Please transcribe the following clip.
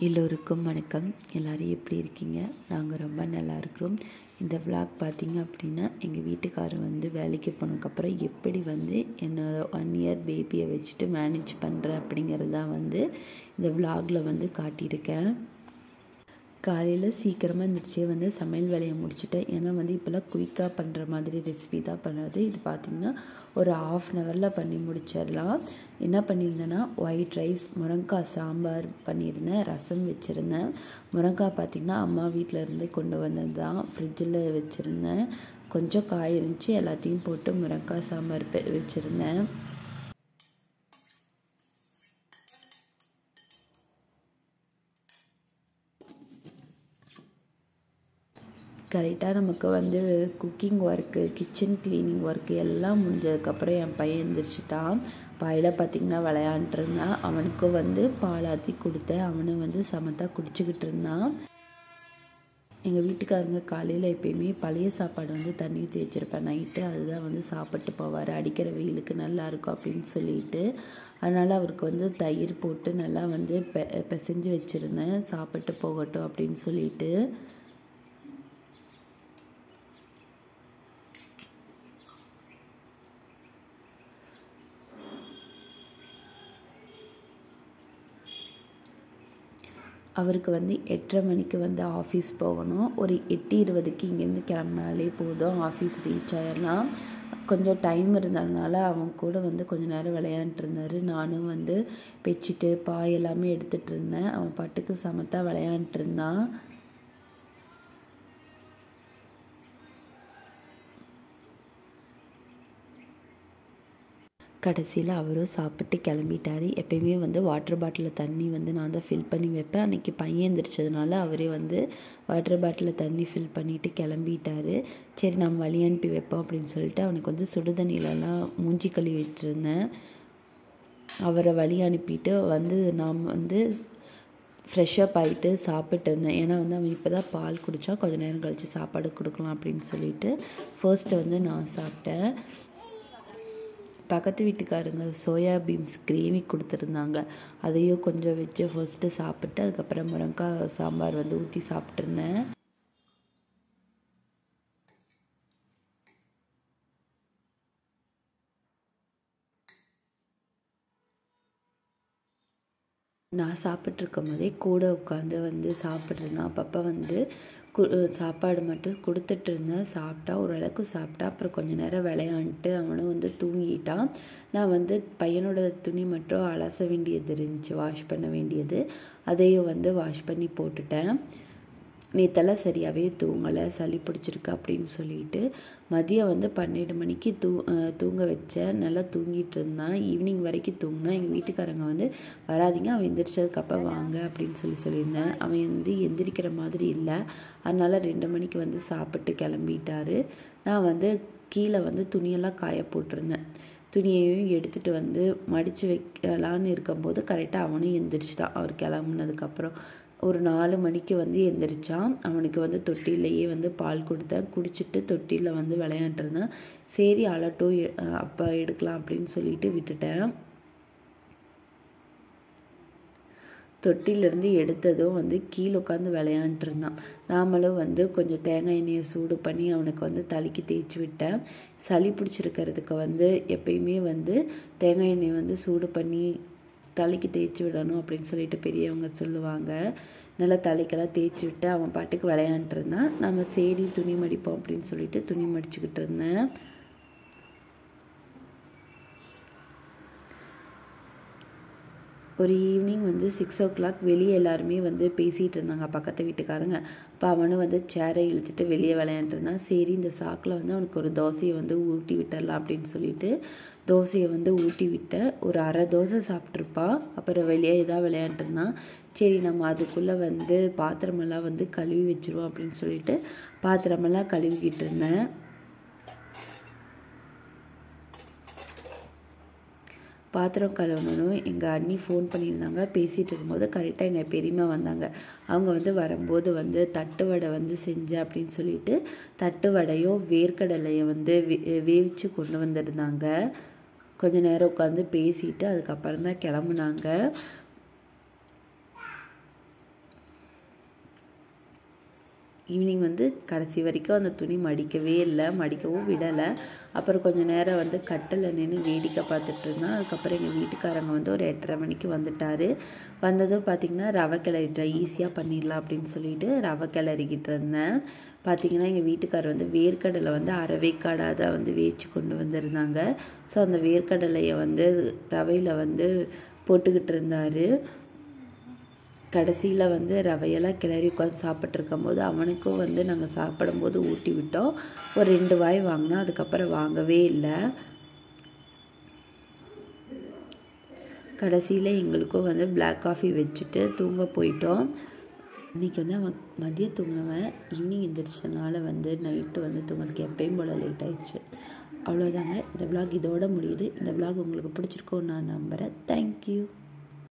எல்லோருக்கும் வணக்கம். எல்லோரும் எப்படி இருக்கீங்க? நாங்கள் ரொம்ப நல்லா இருக்கிறோம். இந்த விளாக் பார்த்திங்க அப்படின்னா எங்கள் வீட்டுக்காரர் வேலைக்கு போனதுக்கப்புறம் எப்படி என்னோடய 1 இயர் பேபியை வச்சுட்டு மேனேஜ் பண்ணுறேன் அப்படிங்கிறது தான் இந்த விளாகில் காட்டியிருக்கேன். காலையில் சீக்கிரமாக எழுந்திரிச்சி சமையல் வேலையை முடிச்சுட்டேன். ஏன்னா இப்போல்லாம் குயிக்காக பண்ணுற மாதிரி ரெசிபி தான் பண்ணுறது. இது பார்த்திங்கன்னா ஒரு 1/2 ஹவரில் பண்ணி முடிச்சிடலாம். என்ன பண்ணியிருந்தேன்னா ஒயிட் ரைஸ், முருங்கைக்காய் சாம்பார் பண்ணியிருந்தேன், ரசம் வச்சுருந்தேன். முருங்கைக்காய் பார்த்திங்கன்னா அம்மா வீட்டில் இருந்து கொண்டு வந்தது தான், ஃப்ரிட்ஜில் வச்சுருந்தேன். கொஞ்சம் காய் இருந்துச்சு, எல்லாத்தையும் போட்டு முருங்கைக்காய் சாம்பார் வச்சுருந்தேன். கரெக்டாக நமக்கு cooking work, kitchen cleaning work எல்லாம் முடிஞ்சதுக்கப்புறம் என் பையன் எழுந்திரிச்சிட்டான். பாயில் பார்த்திங்கன்னா விளையாண்டுருந்தான். அவனுக்கும் பாலாற்றி கொடுத்தேன். அவனும் சமத்தா குடிச்சிக்கிட்டு இருந்தான். எங்கள் வீட்டுக்காரங்க காலையில் எப்பயுமே பழைய சாப்பாடு தண்ணி ஊற்றி வச்சுருப்பேன் நைட்டு. அதுதான் சாப்பிட்டு போவார். அடிக்கிற வெயிலுக்கு நல்லாயிருக்கும் அப்படின்னு சொல்லிட்டு. அதனால் அவருக்கு தயிர் போட்டு நல்லா பிசைஞ்சு வச்சுருந்தேன், சாப்பிட்டு போகட்டும் அப்படின்னு சொல்லிட்டு. அவருக்கு 8:30 மணிக்கு ஆஃபீஸ் போகணும். ஒரு 8:20க்கு இங்கேருந்து கிளம்புனாலே போதும், ஆஃபீஸ் ரீச் ஆயிடலாம். கொஞ்சம் டைம் இருந்ததுனால அவன் கூட கொஞ்சம் நேரம் விளையாண்டுட்டு இருந்தார். நானும் பெட்ஷீட்டு பாய் எல்லாமே எடுத்துகிட்டு இருந்தேன். அவன் பாட்டுக்கு சமத்தா விளையாண்டுட்டு இருந்தான். கடைசியில் அவரும் சாப்பிட்டு கிளம்பிட்டார். எப்பயுமே வாட்டர் பாட்டிலில் தண்ணி நான் தான் ஃபில் பண்ணி வைப்பேன். அன்றைக்கி பையன் எழுந்திரிச்சதுனால அவரே வாட்டர் பாட்டிலில் தண்ணி ஃபில் பண்ணிவிட்டு கிளம்பிட்டார். சரி நம்ம வழி அனுப்பி வைப்போம் அப்படின்னு சொல்லிட்டு அவனுக்கு சுடு தண்ணியிலலாம் மூஞ்சி கழுவி விட்டுருந்தேன். அவரை வழி அனுப்பிட்டு நாம் ஃப்ரெஷ்ஷப் ஆகிட்டு சாப்பிட்டு இருந்தேன். ஏன்னா அவன் இப்போ தான் பால் குடித்தா கொஞ்சம் நேரம் கழித்து சாப்பாடு கொடுக்கலாம் அப்படின்னு சொல்லிட்டு ஃபர்ஸ்ட்டு நான் சாப்பிட்டேன். பக்கத்து வீட்டுக்காரங்க சோயா பீன்ஸ் கிரேவி கொடுத்துருந்தாங்க. அதையும் கொஞ்சம் வச்சு ஃபர்ஸ்ட்டு சாப்பிட்டு அதுக்கப்புறம் முருங்கைக்காய் சாம்பார் ஊற்றி சாப்பிட்ருந்தேன். நான் சாப்பிட்ருக்கும் போதே கூட உட்காந்து சாப்பிட்ருந்தேன். அப்பப்போ சாப்பாடு மட்டும் கொடுத்துட்டு இருந்தேன். சாப்பிட்டா ஓரளவுக்கு சாப்பிட்டா. அப்புறம் கொஞ்சம் நேரம் விளையாண்டுட்டு அவனும் தூங்கிட்டான். நான் பையனோட துணி மட்டும் அலச வேண்டியது இருந்துச்சு, வாஷ் பண்ண வேண்டியது. அதையும் வாஷ் பண்ணி போட்டுட்டேன். நேற்றெல்லாம் சரியாகவே தூங்கலை, சளி பிடிச்சிருக்கு அப்படின்னு சொல்லிட்டு மதியம் 12 மணிக்கு தூங்க வச்சேன். நல்லா தூங்கிட்டு இருந்தான். ஈவினிங் வரைக்கும் தூங்கினான். எங்கள் வீட்டுக்காரங்க வராதிங்க, அவன் எந்திரிச்சதுக்கப்புறம் வாங்க அப்படின்னு சொல்லியிருந்தேன். அவன் எந்திரிக்கிற மாதிரி இல்லை. அதனால் 2 மணிக்கு சாப்பிட்டு கிளம்பிட்டார். நான் கீழே துணியெல்லாம் காய போட்டிருந்தேன். துணியையும் எடுத்துகிட்டு மடித்து வைக்கலான்னு இருக்கும்போது கரெக்டாக அவனும் எந்திரிச்சிட்டான். அவர் கிளம்புனதுக்கப்புறம் ஒரு 4 மணிக்கு எந்திரிச்சான். அவனுக்கு தொட்டிலேயே பால் கொடுத்தேன். குடிச்சிட்டு தொட்டியில் விளையாண்டுருந்தேன். சரி அலட்டும், அப்போ எடுக்கலாம் அப்படின்னு சொல்லிட்டு விட்டுட்டேன். தொட்டிலேருந்து எடுத்ததும் கீழே உட்காந்து விளையாண்டுருந்தான். நாமளும் கொஞ்சம் தேங்காய் எண்ணெயை சூடு பண்ணி அவனுக்கு தலைக்கு தேய்ச்சி விட்டேன். சளி பிடிச்சிருக்கிறதுக்கு எப்பயுமே தேங்காய் எண்ணெயை சூடு பண்ணி தலைக்கு தேய்ச்சி விடணும் அப்படின்னு சொல்லிட்டு பெரியவங்க சொல்லுவாங்க. நல்லா தலைக்கெல்லாம் தேய்ச்சி விட்டு அவன் பாட்டுக்கு விளையாண்டுருந்தான். நம்ம சரி துணி மடிப்போம் அப்படின்னு சொல்லிட்டு துணி மடிச்சுக்கிட்டு இருந்தேன். ஒரு ஈவினிங் 6 o'clock வெளியே எல்லாருமே பேசிகிட்டு இருந்தாங்க, பக்கத்து வீட்டுக்காரங்க. அப்போ அவனும் சேரை இழுத்துட்டு வெளியே விளையாண்டுருந்தான். சரி இந்த சாக்கில் அவனுக்கு ஒரு தோசையை ஊட்டி விட்டுடலாம் அப்படின்னு சொல்லிட்டு தோசையை ஊட்டி விட்டேன். ஒரு அரை தோசை சாப்பிட்ருப்பா. அப்புறம் வெளியே ஏதாவது விளையாண்டுருந்தான். சரி நம்ம அதுக்குள்ளே பாத்திரமெல்லாம் கழுவி வச்சுருவோம் அப்படின்னு சொல்லிட்டு பாத்திரமெல்லாம் கழுவிக்கிட்டு இருந்தேன். பாத்திரம் கழுவணும். எங்கள் அண்ணி ஃபோன் பண்ணியிருந்தாங்க. பேசிகிட்டு இருக்கும்போது கரெக்டாக எங்கள் பெரியம்மா வந்தாங்க. அவங்க வரும்போது தட்டு வடை செஞ்சேன் அப்படின்னு சொல்லிட்டு தட்டு வடையும் வேர்க்கடலையை வேவிச்சு கொண்டு வந்திருந்தாங்க. கொஞ்சம் நேரம் உட்காந்து பேசிட்டு அதுக்கப்புறம் தான் கிளம்புனாங்க. ஈவினிங் வந்து கடைசி வரைக்கும் அந்த துணி மடிக்கவே இல்லை, மடிக்கவும் விடலை. அப்புறம் கொஞ்சம் நேரம் வந்து கட்டில் நின்று வேடிக்கை பார்த்துட்டு இருந்தேன். அதுக்கப்புறம் எங்கள் வீட்டுக்காரங்க வந்து ஒரு 8:30 மணிக்கு வந்துட்டார். வந்ததும் பார்த்திங்கன்னா ரவை கிளறிட்டேன், ஈஸியாக பண்ணிடலாம் அப்படின்னு சொல்லிட்டு ரவை கிளறிக்கிட்டு இருந்தேன். பார்த்திங்கன்னா எங்கள் வீட்டுக்காரர் வந்து வேர்க்கடலை வந்து அரைவேக்காடாக தான் வந்து வேய்ச்சி கொண்டு வந்திருந்தாங்க. ஸோ அந்த வேர்க்கடலையை வந்து ரவையில் வந்து போட்டுக்கிட்டு இருந்தார். கடைசியில் வந்து ரவையெல்லாம் கிளறி உட்காந்து சாப்பிட்ருக்கும் போது அவனுக்கும் வந்து நாங்கள் சாப்பிடும்போது ஊட்டி விட்டோம். ஒரு 2 வாய் வாங்கினா அதுக்கப்புறம் வாங்கவே இல்லை. கடைசியில் எங்களுக்கும் வந்து பிளாக் காஃபி வச்சுட்டு தூங்க போயிட்டோம். இன்றைக்கி வந்து அவன் மதியம் தூங்கினவன் ஈவினிங் எந்திரிச்சனால வந்து நைட்டு வந்து தூங்குறதுக்கு எப்பயும் போல் லேட் ஆயிடுச்சு. அவ்வளோதாங்க, இந்த விளாக் இதோட முடியுது. இந்த விளாக் உங்களுக்கு பிடிச்சிருக்கோன்னு நான் நம்புகிறேன். தேங்க்யூ.